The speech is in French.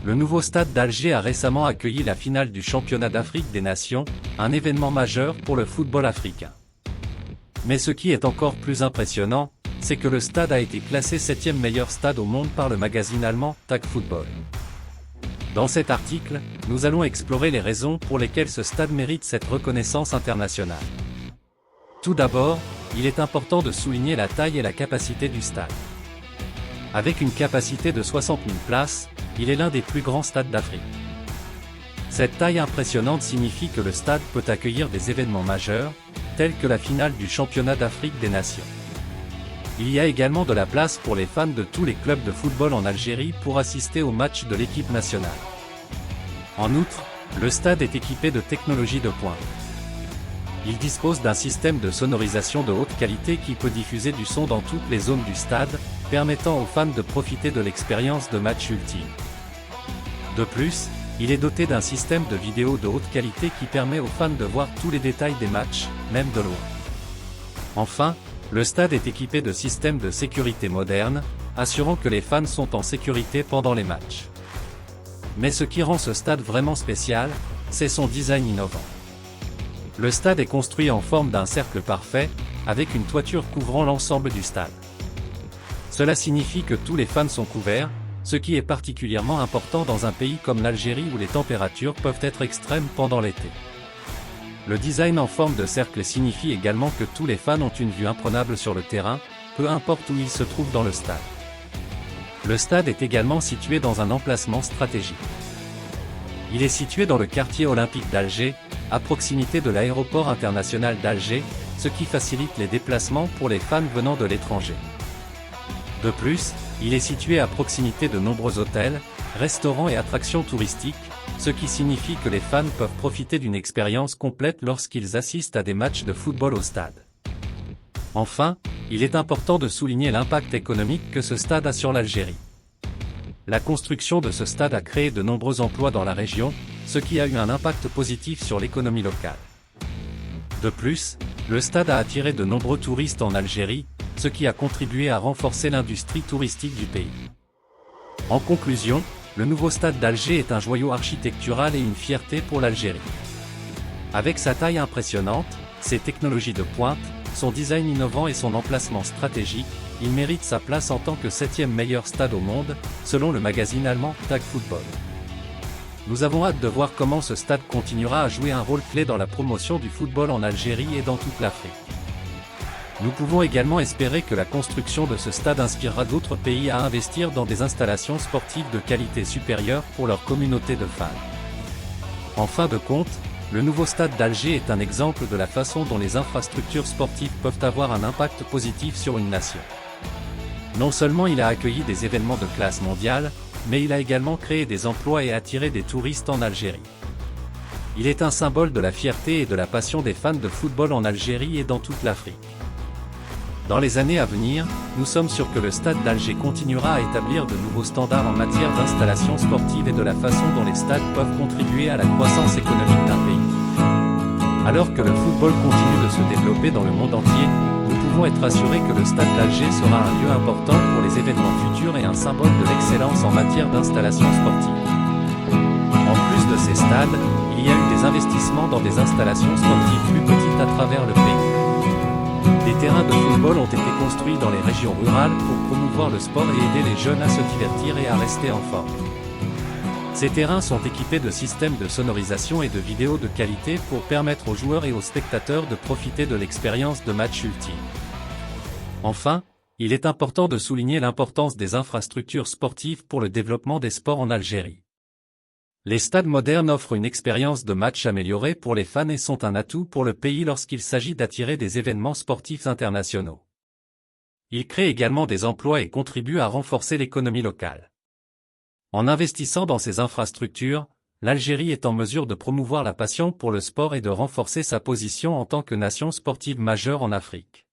le nouveau stade d'Alger a récemment accueilli la finale du championnat d'Afrique des Nations, un événement majeur pour le football africain. Mais ce qui est encore plus impressionnant, c'est que le stade a été classé 7e meilleur stade au monde par le magazine allemand Tag Football. Dans cet article, nous allons explorer les raisons pour lesquelles ce stade mérite cette reconnaissance internationale. Tout d'abord, il est important de souligner la taille et la capacité du stade. Avec une capacité de 60 000 places, il est l'un des plus grands stades d'Afrique. Cette taille impressionnante signifie que le stade peut accueillir des événements majeurs, tels que la finale du championnat d'Afrique des Nations. Il y a également de la place pour les fans de tous les clubs de football en Algérie pour assister aux matchs de l'équipe nationale. En outre, le stade est équipé de technologies de pointe. Il dispose d'un système de sonorisation de haute qualité qui peut diffuser du son dans toutes les zones du stade, permettant aux fans de profiter de l'expérience de match ultime. De plus, il est doté d'un système de vidéo de haute qualité qui permet aux fans de voir tous les détails des matchs, même de loin. Enfin, le stade est équipé de systèmes de sécurité modernes, assurant que les fans sont en sécurité pendant les matchs. Mais ce qui rend ce stade vraiment spécial, c'est son design innovant. Le stade est construit en forme d'un cercle parfait, avec une toiture couvrant l'ensemble du stade. Cela signifie que tous les fans sont couverts, ce qui est particulièrement important dans un pays comme l'Algérie où les températures peuvent être extrêmes pendant l'été. Le design en forme de cercle signifie également que tous les fans ont une vue imprenable sur le terrain, peu importe où ils se trouvent dans le stade. Le stade est également situé dans un emplacement stratégique. Il est situé dans le quartier olympique d'Alger, à proximité de l'aéroport international d'Alger, ce qui facilite les déplacements pour les fans venant de l'étranger. De plus, il est situé à proximité de nombreux hôtels, restaurants et attractions touristiques, ce qui signifie que les fans peuvent profiter d'une expérience complète lorsqu'ils assistent à des matchs de football au stade. Enfin, il est important de souligner l'impact économique que ce stade a sur l'Algérie. La construction de ce stade a créé de nombreux emplois dans la région, ce qui a eu un impact positif sur l'économie locale. De plus, le stade a attiré de nombreux touristes en Algérie, ce qui a contribué à renforcer l'industrie touristique du pays. En conclusion, le nouveau stade d'Alger est un joyau architectural et une fierté pour l'Algérie. Avec sa taille impressionnante, ses technologies de pointe, son design innovant et son emplacement stratégique, il mérite sa place en tant que 7e meilleur stade au monde, selon le magazine allemand Tag Football. Nous avons hâte de voir comment ce stade continuera à jouer un rôle clé dans la promotion du football en Algérie et dans toute l'Afrique. Nous pouvons également espérer que la construction de ce stade inspirera d'autres pays à investir dans des installations sportives de qualité supérieure pour leur communauté de fans. En fin de compte, le nouveau stade d'Alger est un exemple de la façon dont les infrastructures sportives peuvent avoir un impact positif sur une nation. Non seulement il a accueilli des événements de classe mondiale, mais il a également créé des emplois et attiré des touristes en Algérie. Il est un symbole de la fierté et de la passion des fans de football en Algérie et dans toute l'Afrique. Dans les années à venir, nous sommes sûrs que le stade d'Alger continuera à établir de nouveaux standards en matière d'installation sportive et de la façon dont les stades peuvent contribuer à la croissance économique d'un pays. Alors que le football continue de se développer dans le monde entier, nous pouvons être assurés que le stade d'Alger sera un lieu important pour les événements futurs et un symbole de l'excellence en matière d'installation sportive. En plus de ces stades, il y a eu des investissements dans des installations sportives plus petites à travers le pays. Des terrains de football ont été construits dans les régions rurales pour promouvoir le sport et aider les jeunes à se divertir et à rester en forme. Ces terrains sont équipés de systèmes de sonorisation et de vidéos de qualité pour permettre aux joueurs et aux spectateurs de profiter de l'expérience de match ultime. Enfin, il est important de souligner l'importance des infrastructures sportives pour le développement des sports en Algérie. Les stades modernes offrent une expérience de match améliorée pour les fans et sont un atout pour le pays lorsqu'il s'agit d'attirer des événements sportifs internationaux. Ils créent également des emplois et contribuent à renforcer l'économie locale. En investissant dans ces infrastructures, l'Algérie est en mesure de promouvoir la passion pour le sport et de renforcer sa position en tant que nation sportive majeure en Afrique.